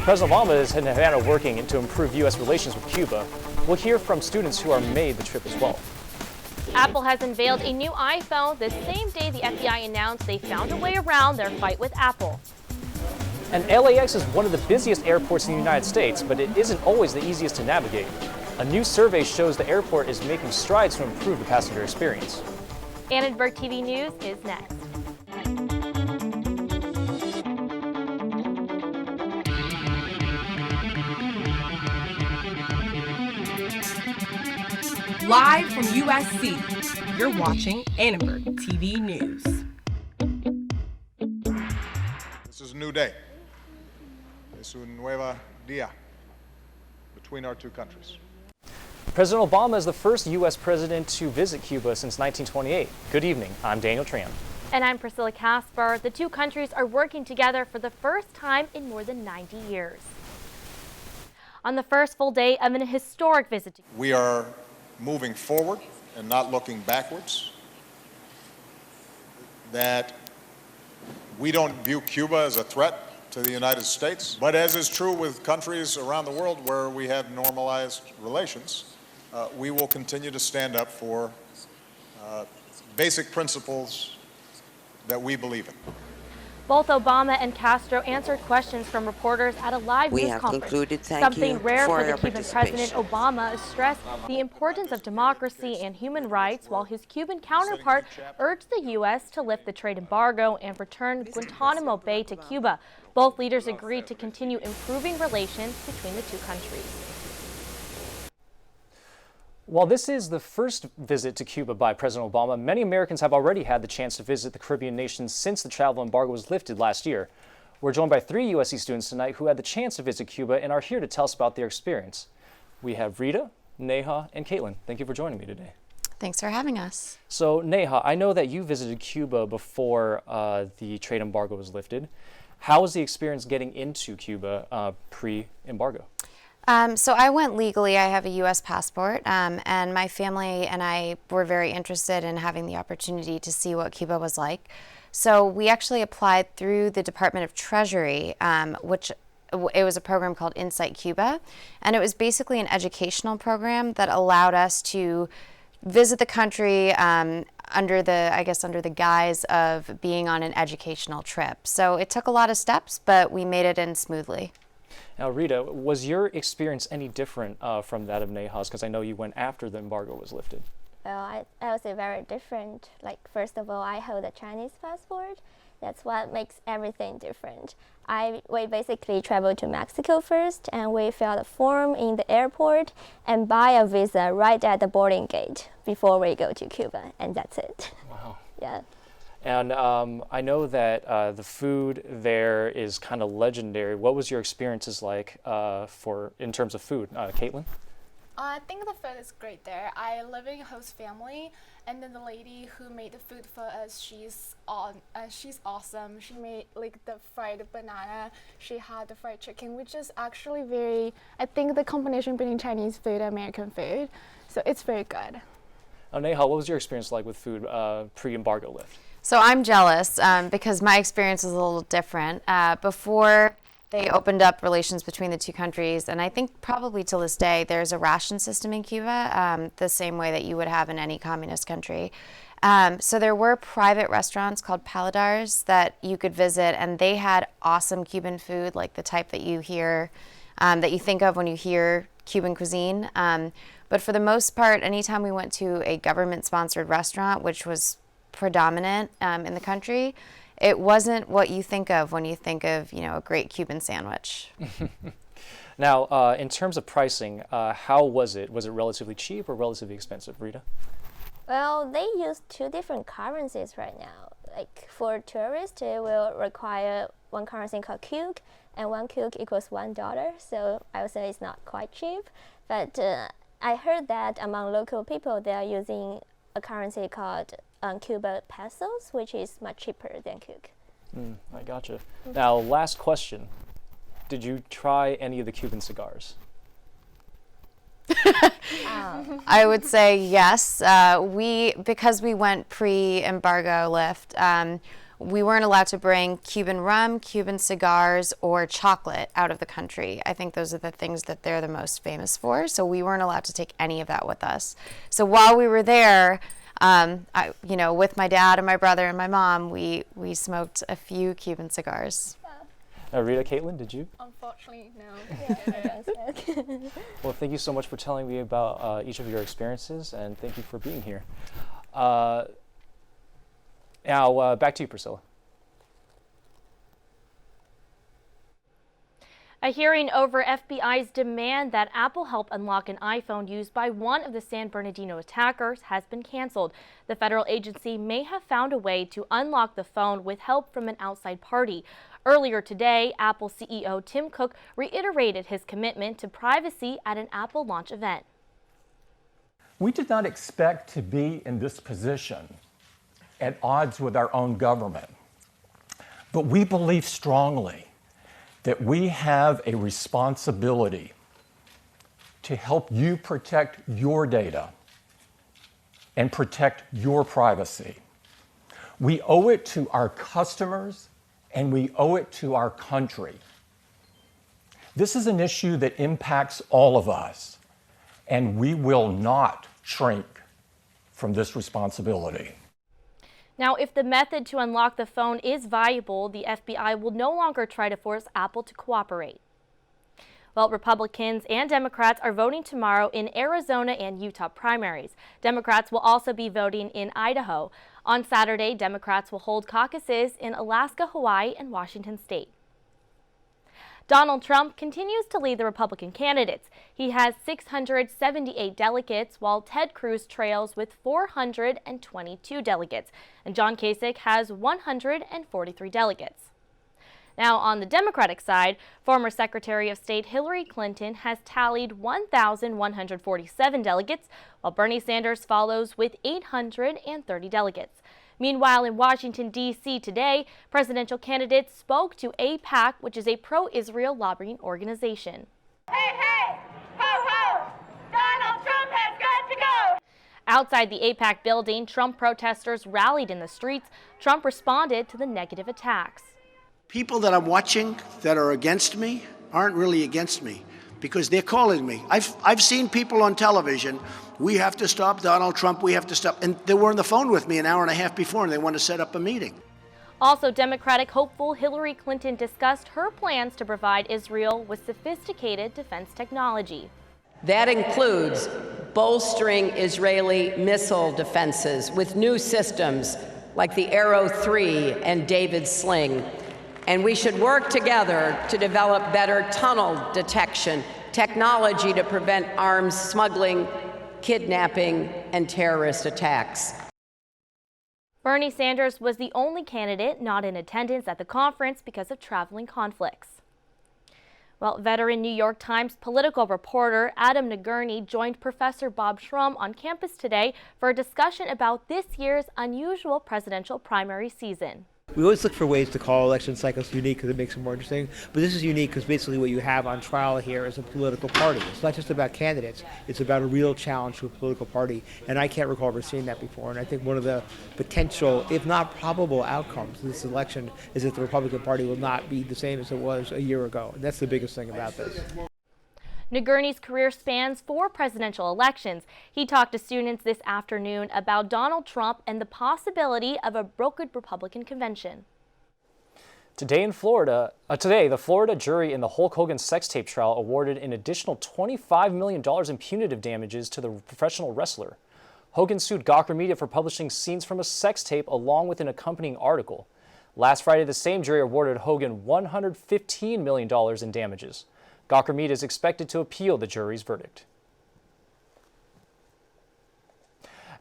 President Obama is in Havana working to improve U.S. relations with Cuba. We'll hear from students who are made the trip as well. Apple has unveiled a new iPhone the same day the FBI announced they found a way around their fight with Apple. And LAX is one of the busiest airports in the United States, but it isn't always the easiest to navigate. A new survey shows the airport is making strides to improve the passenger experience. Annenberg TV News is next. Live from USC, you're watching Annenberg TV News. This is a new day. Es un nuevo día between our two countries. President Obama is the first U.S. president to visit Cuba since 1928. Good evening. I'm Daniel Tran. And I'm Priscilla Caspar. The two countries are working together for the first time in more than 90 years. On the first full day of an historic visit to We are moving forward and not looking backwards. That we don't view Cuba as a threat to the United States, but as is true with countries around the world where we have normalized relations, we will continue to stand up for basic principles that we believe in. Both Obama and Castro answered questions from reporters at a live news conference. Something rare for the Cuban president. Obama stressed the importance of democracy and human rights, while his Cuban counterpart urged the U.S. to lift the trade embargo and return Guantanamo Bay to Cuba. Both leaders agreed to continue improving relations between the two countries. While this is the first visit to Cuba by President Obama, many Americans have already had the chance to visit the Caribbean nations since the travel embargo was lifted last year. We're joined by 3 USC students tonight who had the chance to visit Cuba and are here to tell us about their experience. We have Rita, Neha, and Caitlin. Thank you for joining me today. Thanks for having us. So, Neha, I know that you visited Cuba before the trade embargo was lifted. How was the experience getting into Cuba pre-embargo? So I went legally. I have a U.S. passport, and my family and I were very interested in having the opportunity to see what Cuba was like. So we actually applied through the Department of Treasury, which it was a program called Insight Cuba, and it was basically an educational program that allowed us to visit the country under the guise of being on an educational trip. So it took a lot of steps, but we made it in smoothly. Now, Rita, was your experience any different from that of Neha's? Because I know you went after the embargo was lifted. Well, I would say very different. Like, first of all, I hold a Chinese passport. That's what makes everything different. We basically traveled to Mexico first, and we filled a form in the airport and buy a visa right at the boarding gate before we go to Cuba, and that's it. Wow. Yeah. And I know that the food there is kind of legendary. What was your experiences like in terms of food? Caitlin? I think the food is great there. I live in a host family, and then the lady who made the food for us, she's awesome. She made like the fried banana. She had the fried chicken, which is actually I think the combination between Chinese food and American food. So it's very good. Neha, what was your experience like with food pre-embargo lift? So I'm jealous because my experience was a little different. Before they opened up relations between the two countries, and I think probably to this day, there's a ration system in Cuba, the same way that you would have in any communist country. So there were private restaurants called paladars that you could visit, and they had awesome Cuban food, like the type that you hear, that you think of when you hear Cuban cuisine. But for the most part, anytime we went to a government-sponsored restaurant, which was predominant in the country, it wasn't what you think of when you think of, a great Cuban sandwich. Now, in terms of pricing, how was it? Was it relatively cheap or relatively expensive, Rita? Well, they use 2 different currencies right now. Like for tourists, it will require one currency called Kyuk, and 1 Kyuk equals $1. So I would say it's not quite cheap. But I heard that among local people, they are using a currency called Cuba pesos, which is much cheaper than Kyuk. I gotcha. Now, last question. Did you try any of the Cuban cigars? I would say yes. Because we went pre-embargo lift, we weren't allowed to bring Cuban rum, Cuban cigars, or chocolate out of the country. I think those are the things that they're the most famous for. So we weren't allowed to take any of that with us. So while we were there, with my dad and my brother and my mom, we smoked a few Cuban cigars. Rita, Caitlin, did you? Unfortunately, no. Well, thank you so much for telling me about each of your experiences, and thank you for being here. Now, back to you, Priscilla. A hearing over FBI's demand that Apple help unlock an iPhone used by one of the San Bernardino attackers has been canceled. The federal agency may have found a way to unlock the phone with help from an outside party. Earlier today, Apple CEO Tim Cook reiterated his commitment to privacy at an Apple launch event. We did not expect to be in this position at odds with our own government, but we believe strongly that we have a responsibility to help you protect your data and protect your privacy. We owe it to our customers and we owe it to our country. This is an issue that impacts all of us, and we will not shrink from this responsibility. Now, if the method to unlock the phone is viable, the FBI will no longer try to force Apple to cooperate. Well, Republicans and Democrats are voting tomorrow in Arizona and Utah primaries. Democrats will also be voting in Idaho. On Saturday, Democrats will hold caucuses in Alaska, Hawaii, and Washington state. Donald Trump continues to lead the Republican candidates. He has 678 delegates, while Ted Cruz trails with 422 delegates, and John Kasich has 143 delegates. Now, on the Democratic side, former Secretary of State Hillary Clinton has tallied 1,147 delegates, while Bernie Sanders follows with 830 delegates. Meanwhile, in Washington, D.C. today, presidential candidates spoke to AIPAC, which is a pro-Israel lobbying organization. Hey, hey, ho, ho, Donald Trump has got to go. Outside the AIPAC building, Trump protesters rallied in the streets. Trump responded to the negative attacks. People that I'm watching that are against me aren't really against me because they're calling me. I've seen people on television. We have to stop Donald Trump. We have to stop. And they were on the phone with me an hour and a half before, and they want to set up a meeting. Also, Democratic hopeful Hillary Clinton discussed her plans to provide Israel with sophisticated defense technology. That includes bolstering Israeli missile defenses with new systems like the Arrow 3 and David Sling. And we should work together to develop better tunnel detection technology to prevent arms smuggling, kidnapping, and terrorist attacks. Bernie Sanders was the only candidate not in attendance at the conference because of traveling conflicts. Well, veteran New York Times political reporter Adam Nagurney joined Professor Bob Shrum on campus today for a discussion about this year's unusual presidential primary season. We always look for ways to call election cycles unique because it makes them more interesting. But this is unique because basically what you have on trial here is a political party. It's not just about candidates. It's about a real challenge to a political party. And I can't recall ever seeing that before. And I think one of the potential, if not probable, outcomes of this election is that the Republican Party will not be the same as it was a year ago. And that's the biggest thing about this. Nagurney's career spans 4 presidential elections. He talked to students this afternoon about Donald Trump and the possibility of a brokered Republican convention. Today, the Florida jury in the Hulk Hogan sex tape trial awarded an additional $25 million in punitive damages to the professional wrestler. Hogan sued Gawker Media for publishing scenes from a sex tape along with an accompanying article. Last Friday, the same jury awarded Hogan $115 million in damages. Gawker Media is expected to appeal the jury's verdict.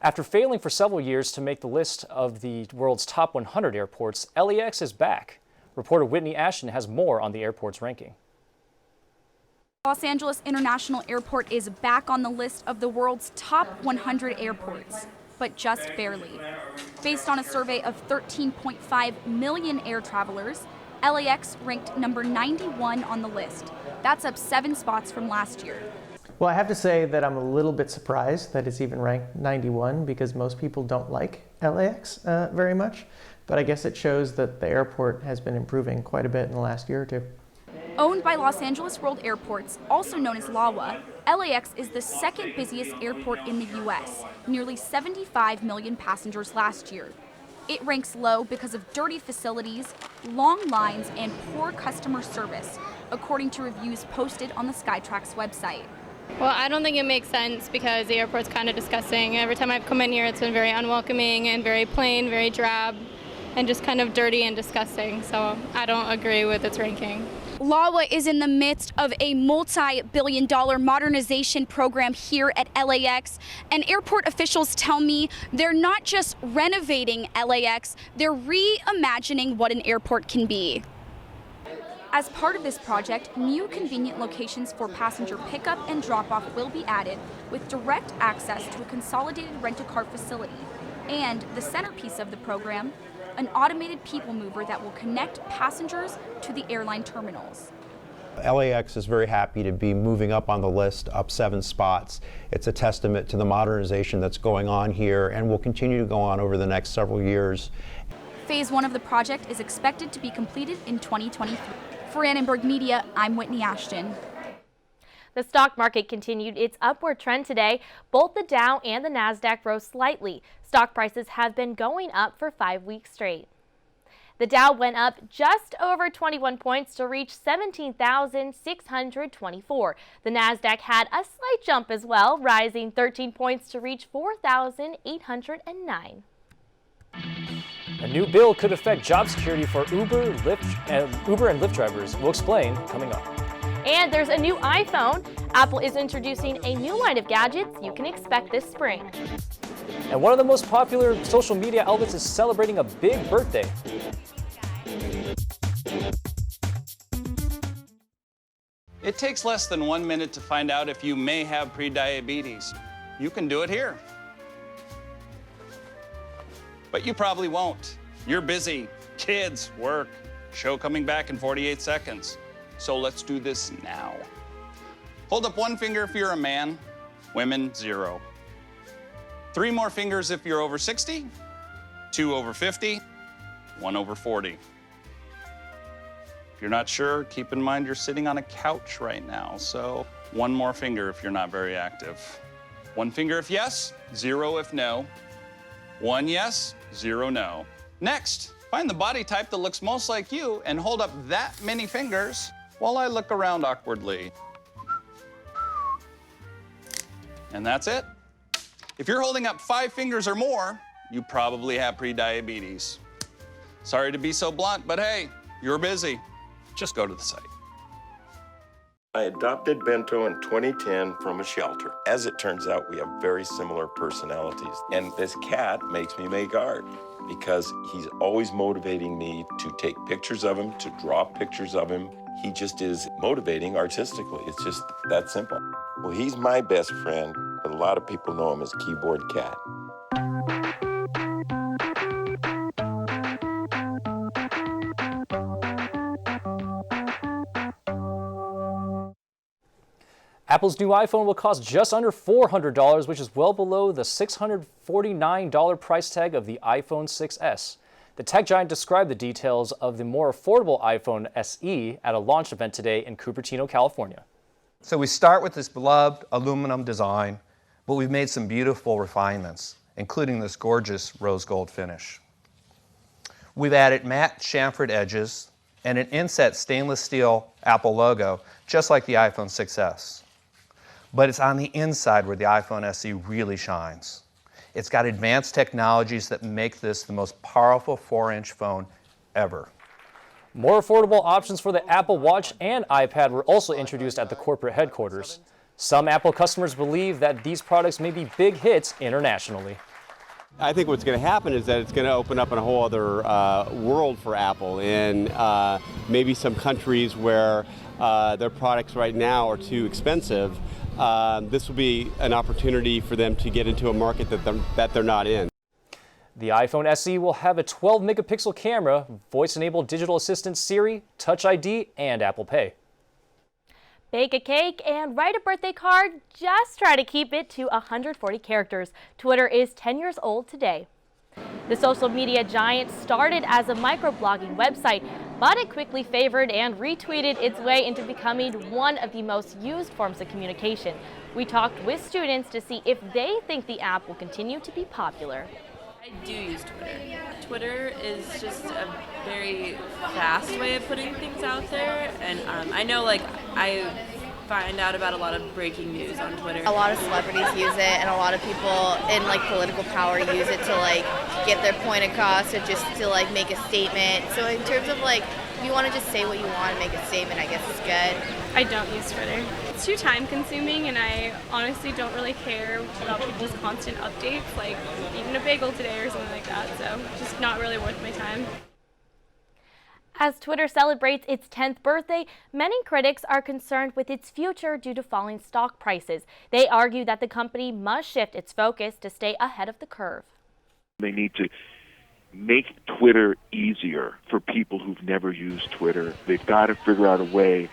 After failing for several years to make the list of the world's top 100 airports, LAX is back. Reporter Whitney Ashton has more on the airport's ranking. Los Angeles International Airport is back on the list of the world's top 100 airports, but just barely. Based on a survey of 13.5 million air travelers, LAX ranked number 91 on the list. That's up 7 spots from last year. Well, I have to say that I'm a little bit surprised that it's even ranked 91 because most people don't like LAX very much, but I guess it shows that the airport has been improving quite a bit in the last year or two. Owned by Los Angeles World Airports, also known as LAWA, LAX is the second busiest airport in the U.S., nearly 75 million passengers last year. It ranks low because of dirty facilities, long lines, and poor customer service, according to reviews posted on the Skytrax website. Well, I don't think it makes sense because the airport's kind of disgusting. Every time I've come in here, it's been very unwelcoming and very plain, very drab, and just kind of dirty and disgusting. So I don't agree with its ranking. LAWA is in the midst of a multi-billion-dollar modernization program here at LAX, and airport officials tell me they're not just renovating LAX, they're reimagining what an airport can be. As part of this project, new convenient locations for passenger pickup and drop-off will be added, with direct access to a consolidated rent-a-car facility. And the centerpiece of the program, an automated people mover that will connect passengers to the airline terminals. LAX is very happy to be moving up on the list, up 7 spots. It's a testament to the modernization that's going on here and will continue to go on over the next several years. Phase 1 of the project is expected to be completed in 2023. For Annenberg Media, I'm Whitney Ashton. The stock market continued its upward trend today. Both the Dow and the Nasdaq rose slightly. Stock prices have been going up for 5 weeks straight. The Dow went up just over 21 points to reach 17,624. The Nasdaq had a slight jump as well, rising 13 points to reach 4,809. A new bill could affect job security for Uber and Lyft drivers. We'll explain coming up. And there's a new iPhone. Apple is introducing a new line of gadgets you can expect this spring. And one of the most popular social media outlets is celebrating a big birthday. It takes less than 1 minute to find out if you may have prediabetes. You can do it here. But you probably won't. You're busy. Kids, work, show coming back in 48 seconds. So let's do this now. Hold up 1 finger if you're a man, women 0. 3 more fingers if you're over 60, 2 over 50, 1 over 40. If you're not sure, keep in mind you're sitting on a couch right now, so 1 more finger if you're not very active. 1 finger if yes, 0 if no. 1 yes, 0 no. Next, find the body type that looks most like you and hold up that many fingers while I look around awkwardly. And that's it. If you're holding up 5 fingers or more, you probably have prediabetes. Sorry to be so blunt, but hey, you're busy. Just go to the site. I adopted Bento in 2010 from a shelter. As it turns out, we have very similar personalities. And this cat makes me make art because he's always motivating me to take pictures of him, to draw pictures of him. He just is motivating artistically. It's just that simple. Well, he's my best friend, but a lot of people know him as Keyboard Cat. Apple's new iPhone will cost just under $400, which is well below the $649 price tag of the iPhone 6s. The tech giant described the details of the more affordable iPhone SE at a launch event today in Cupertino, California. So we start with this beloved aluminum design, but we've made some beautiful refinements, including this gorgeous rose gold finish. We've added matte chamfered edges and an inset stainless steel Apple logo, just like the iPhone 6s. But it's on the inside where the iPhone SE really shines. It's got advanced technologies that make this the most powerful 4-inch phone ever. More affordable options for the Apple Watch and iPad were also introduced at the corporate headquarters. Some Apple customers believe that these products may be big hits internationally. I think what's going to happen is that it's going to open up in a whole other world for Apple in maybe some countries where their products right now are too expensive. This will be an opportunity for them to get into a market that they're not in. The iPhone SE will have a 12-megapixel camera, voice-enabled digital assistant Siri, Touch ID, and Apple Pay. Bake a cake and write a birthday card. Just try to keep it to 140 characters. Twitter is 10 years old today. The social media giant started as a microblogging website, but it quickly favored and retweeted its way into becoming one of the most used forms of communication. We talked with students to see if they think the app will continue to be popular. I do use Twitter. Twitter is just a very fast way of putting things out there, and I know I find out about a lot of breaking news on Twitter. A lot of celebrities use it, and a lot of people in political power use it to get their point across, or just to make a statement. So in terms of if you want to just say what you want and make a statement, I guess it's good. I don't use Twitter. It's too time consuming, and I honestly don't really care about people's constant updates, like eating a bagel today or something like that, so just not really worth my time. As Twitter celebrates its 10th birthday, many critics are concerned with its future due to falling stock prices. They argue that the company must shift its focus to stay ahead of the curve. They need to make Twitter easier for people who've never used Twitter. They've got to figure out a way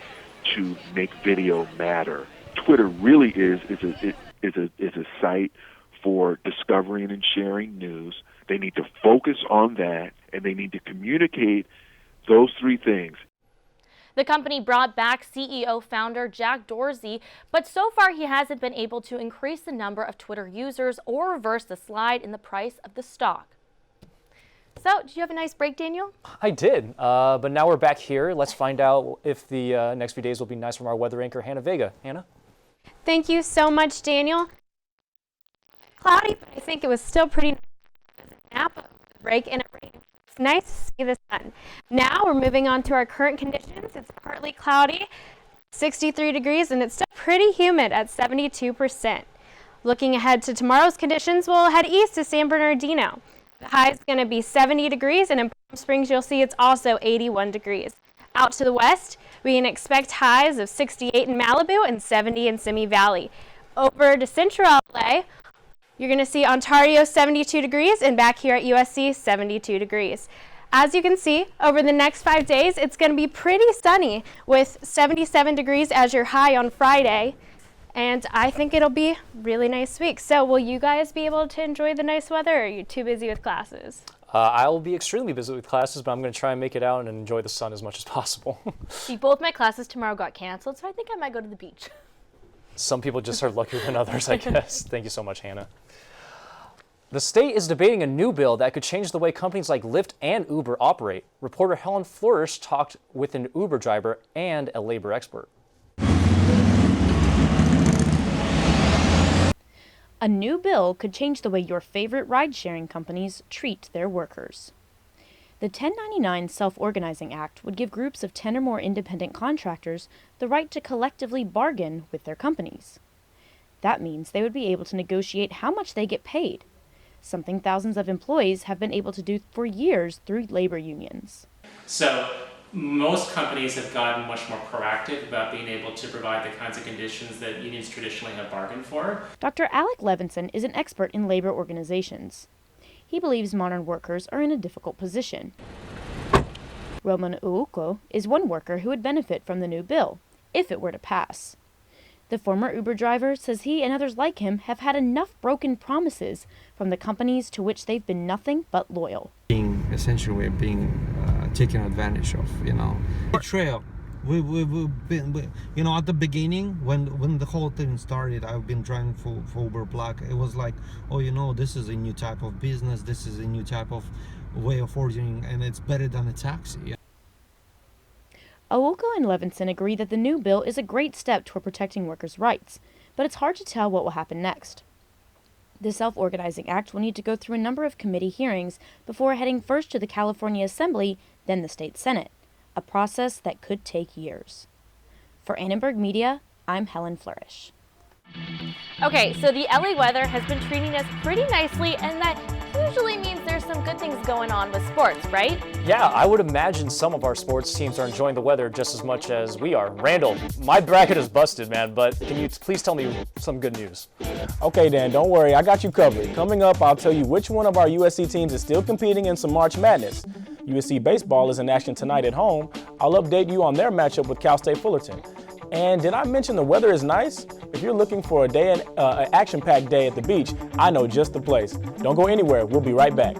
to make video matter. Twitter really is a site for discovering and sharing news. They need to focus on that, and they need to communicate those three things. The company brought back CEO founder Jack Dorsey, but so far he hasn't been able to increase the number of Twitter users or reverse the slide in the price of the stock. So, did you have a nice break, Daniel? I did, but now we're back here. Let's find out if the next few days will be nice from our weather anchor, Hannah Vega. Hannah? Thank you so much, Daniel. Cloudy, but I think it was still pretty nap break and it rained. It's nice to see the sun. Now we're moving on to our current conditions. It's partly cloudy, 63 degrees, and it's still pretty humid at 72%. Looking ahead to tomorrow's conditions, we'll head east to San Bernardino. The high is going to be 70 degrees, and in Palm Springs, you'll see it's also 81 degrees. Out to the west, we can expect highs of 68 in Malibu and 70 in Simi Valley. Over to central LA, you're going to see Ontario 72 degrees, and back here at USC 72 degrees. As you can see, over the next 5 days, it's going to be pretty sunny with 77 degrees as your high on Friday. And I think it'll be a really nice week. So will you guys be able to enjoy the nice weather, or are you too busy with classes? I will be extremely busy with classes, but I'm going to try and make it out and enjoy the sun as much as possible. See, both my classes tomorrow got canceled, so I think I might go to the beach. Some people just are luckier than others, I guess. Thank you so much, Hannah. The state is debating a new bill that could change the way companies like Lyft and Uber operate. Reporter Helen Flourish talked with an Uber driver and a labor expert. A new bill could change the way your favorite ride-sharing companies treat their workers. The 1099 Self-Organizing Act would give groups of 10 or more independent contractors the right to collectively bargain with their companies. That means they would be able to negotiate how much they get paid, something thousands of employees have been able to do for years through labor unions. So most companies have gotten much more proactive about being able to provide the kinds of conditions that unions traditionally have bargained for. Dr. Alec Levinson is an expert in labor organizations. He believes modern workers are in a difficult position. Roman Uuko is one worker who would benefit from the new bill, if it were to pass. The former Uber driver says he and others like him have had enough broken promises from the companies to which they've been nothing but loyal. Essentially being taken advantage of, Betrayal. We've been, at the beginning, when the whole thing started, I've been driving for Uber Black. It was like, this is a new type of business, this is a new type of way of ordering, and it's better than a taxi. Awoka and Levinson agree that the new bill is a great step toward protecting workers' rights, but it's hard to tell what will happen next. The Self-Organizing Act will need to go through a number of committee hearings before heading first to the California Assembly, then the state Senate, a process that could take years. For Annenberg Media, I'm Helen Flourish. Okay, so the LA weather has been treating us pretty nicely, and that usually means there's some good things going on with sports, right? Yeah, I would imagine some of our sports teams are enjoying the weather just as much as we are. Randall, my bracket is busted, man, but can you please tell me some good news? Okay, Dan, don't worry, I got you covered. Coming up, I'll tell you which one of our USC teams is still competing in some March Madness. USC baseball is in action tonight at home. I'll update you on their matchup with Cal State Fullerton. And did I mention the weather is nice? If you're looking for an action-packed day at the beach, I know just the place. Don't go anywhere. We'll be right back.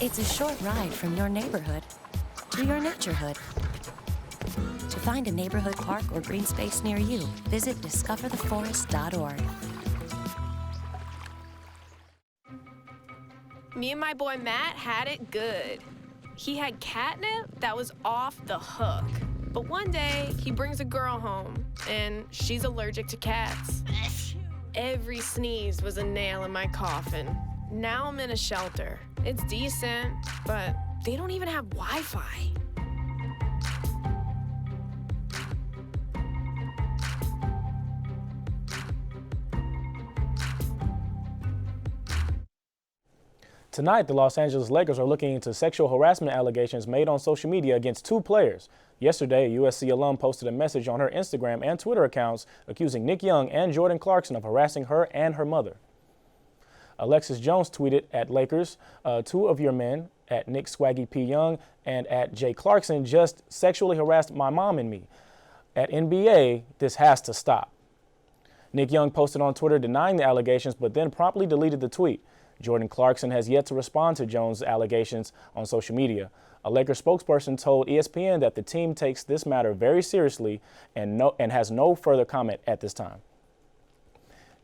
It's a short ride from your neighborhood to your naturehood. To find a neighborhood park or green space near you, visit discovertheforest.org. Me and my boy Matt had it good. He had catnip that was off the hook. But one day, he brings a girl home, and she's allergic to cats. Every sneeze was a nail in my coffin. Now I'm in a shelter. It's decent, but they don't even have Wi-Fi. Tonight, the Los Angeles Lakers are looking into sexual harassment allegations made on social media against 2 players. Yesterday, a USC alum posted a message on her Instagram and Twitter accounts accusing Nick Young and Jordan Clarkson of harassing her and her mother. Alexis Jones tweeted at Lakers, 2 of your men, at Nick Swaggy P. Young and at Jay Clarkson, just sexually harassed my mom and me. At NBA, this has to stop. Nick Young posted on Twitter denying the allegations, but then promptly deleted the tweet. Jordan Clarkson has yet to respond to Jones' allegations on social media. A Lakers spokesperson told ESPN that the team takes this matter very seriously and has no further comment at this time.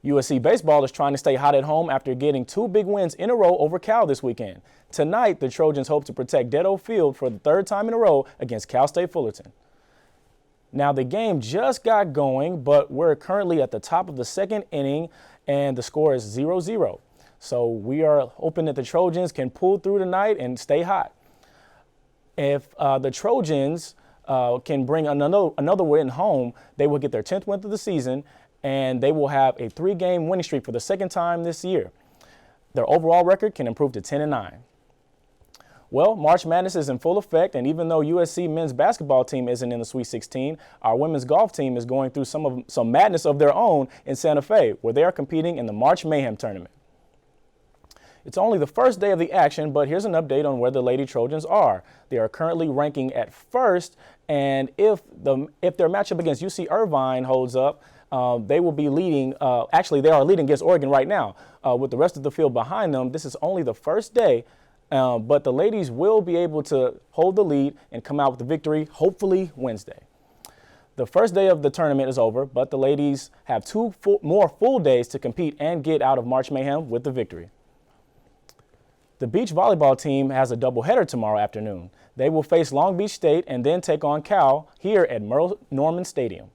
USC baseball is trying to stay hot at home after getting 2 big wins in a row over Cal this weekend. Tonight, the Trojans hope to protect Dead Oak Field for the 3rd time in a row against Cal State Fullerton. Now, the game just got going, but we're currently at the top of the 2nd inning, and the score is 0-0. So we are hoping that the Trojans can pull through tonight and stay hot. If the Trojans can bring another win home, they will get their 10th win of the season, and they will have a 3-game winning streak for the 2nd time this year. Their overall record can improve to 10-9. Well, March Madness is in full effect, and even though USC men's basketball team isn't in the Sweet 16, our women's golf team is going through some madness of their own in Santa Fe, where they are competing in the March Mayhem tournament. It's only the first day of the action, but here's an update on where the Lady Trojans are. They are currently ranking at 1st, and if their matchup against UC Irvine holds up, they will be leading. Actually, they are leading against Oregon right now. With the rest of the field behind them, this is only the first day, but the ladies will be able to hold the lead and come out with the victory, hopefully Wednesday. The first day of the tournament is over, but the ladies have 2 more full days to compete and get out of March Mayhem with the victory. The beach volleyball team has a doubleheader tomorrow afternoon. They will face Long Beach State and then take on Cal here at Merle Norman Stadium.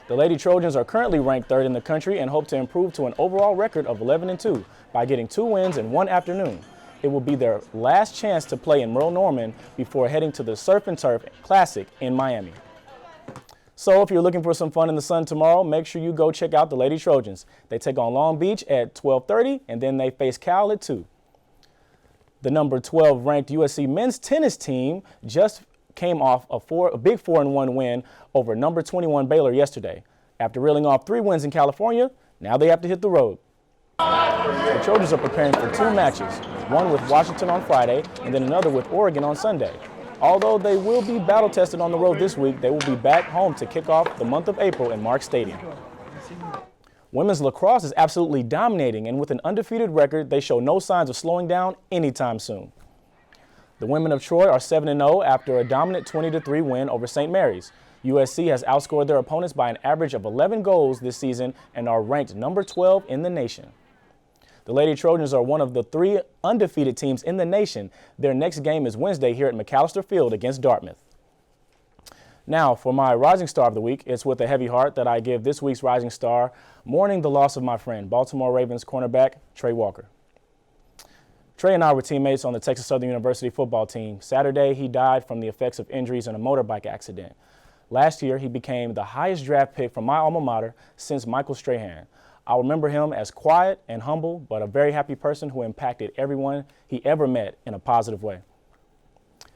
The Lady Trojans are currently ranked 3rd in the country and hope to improve to an overall record of 11-2 by getting 2 wins in one afternoon. It will be their last chance to play in Merle Norman before heading to the Surf and Turf Classic in Miami. So if you're looking for some fun in the sun tomorrow, make sure you go check out the Lady Trojans. They take on Long Beach at 12:30 and then they face Cal at 2. The number 12 ranked USC men's tennis team just came off a big 4-1 win over number 21 Baylor yesterday. After reeling off 3 wins in California, now they have to hit the road. The Trojans are preparing for 2 matches, one with Washington on Friday and then another with Oregon on Sunday. Although they will be battle tested on the road this week, they will be back home to kick off the month of April in Mark Stadium. Women's lacrosse is absolutely dominating, and with an undefeated record, they show no signs of slowing down anytime soon. The women of Troy are 7-0 after a dominant 20-3 win over St. Mary's. USC has outscored their opponents by an average of 11 goals this season and are ranked number 12 in the nation. The Lady Trojans are one of the 3 undefeated teams in the nation. Their next game is Wednesday here at McAllister Field against Dartmouth. Now, for my Rising Star of the Week, it's with a heavy heart that I give this week's Rising Star, mourning the loss of my friend, Baltimore Ravens cornerback Trey Walker. Trey and I were teammates on the Texas Southern University football team. Saturday, he died from the effects of injuries in a motorbike accident. Last year, he became the highest draft pick from my alma mater since Michael Strahan. I'll remember him as quiet and humble, but a very happy person who impacted everyone he ever met in a positive way.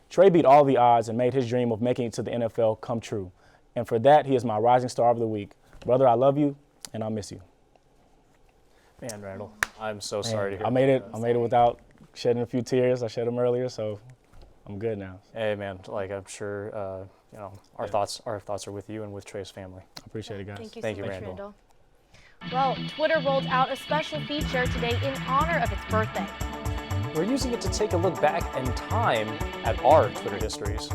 Trey beat all the odds and made his dream of making it to the NFL come true. And for that, he is my Rising Star of the Week. Brother, I love you, and I'll miss you. Man, Randall, I'm so sorry to hear. I made it without shedding a few tears. I shed them earlier, so I'm good now. Hey, man, like I'm sure, our thoughts are with you and with Trey's family. I appreciate it, guys. Thank you Thank so you, much, Randall. Well, Twitter rolled out a special feature today in honor of its birthday. We're using it to take a look back in time at our Twitter histories.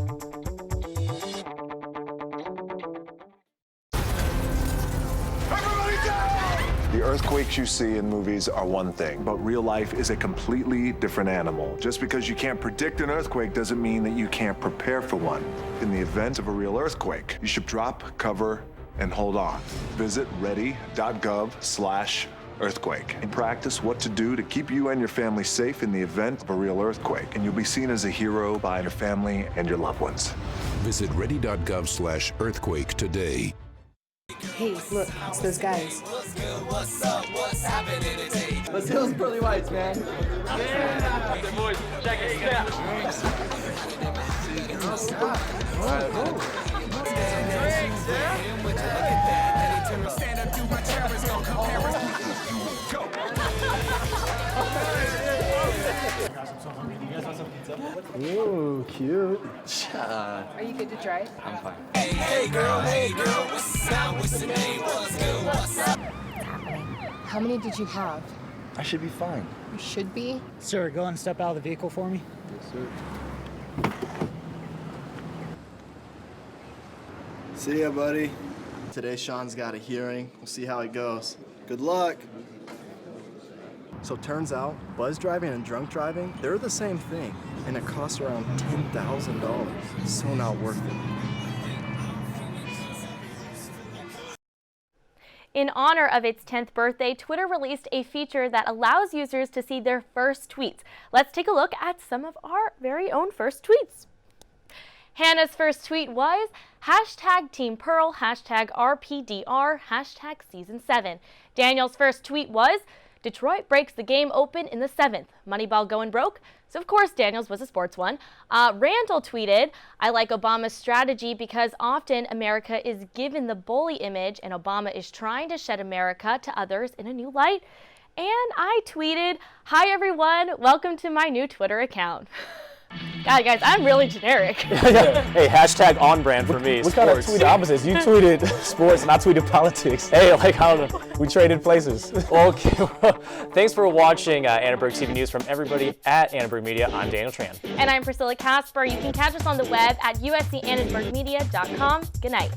The earthquakes you see in movies are one thing, but real life is a completely different animal. Just because you can't predict an earthquake doesn't mean that you can't prepare for one. In the event of a real earthquake, you should drop, cover, and hold on. Visit ready.gov/earthquake and practice what to do to keep you and your family safe in the event of a real earthquake. And you'll be seen as a hero by your family and your loved ones. Visit ready.gov/earthquake today. Hey, look, it's those guys. What's up? What's happening today? Let's do those pearly whites, man. Yeah. The boys, check it out. Stand up, do my terrorists, gonna compare us. Go. Ooh, cute. Are you good to try? I'm fine. Hey girl, what's up? What's the name? What's good? What's up? How many did you have? I should be fine. You should be. Sir, go and step out of the vehicle for me. Yes, sir. See ya, buddy. Today, Sean's got a hearing. We'll see how it goes. Good luck. So turns out, buzz driving and drunk driving, they're the same thing, and it costs around $10,000. So not worth it. In honor of its 10th birthday, Twitter released a feature that allows users to see their first tweets. Let's take a look at some of our very own first tweets. Hannah's first tweet was #TeamPearl, #RPDR, #Season7. Daniel's first tweet was Detroit breaks the game open in the 7th. Moneyball going broke? So of course Daniel's was a sports one. Randall tweeted, I like Obama's strategy because often America is given the bully image and Obama is trying to shed America to others in a new light. And I tweeted, hi everyone, welcome to my new Twitter account. God, guys, I'm really generic. Hey, #on brand for me. We kind of tweeted opposites. You tweeted sports and I tweeted politics. Hey, like how we traded places. Okay, well, thanks for watching Annenberg TV News. From everybody at Annenberg Media, I'm Daniel Tran. And I'm Priscilla Casper. You can catch us on the web at uscannenbergmedia.com. Good night.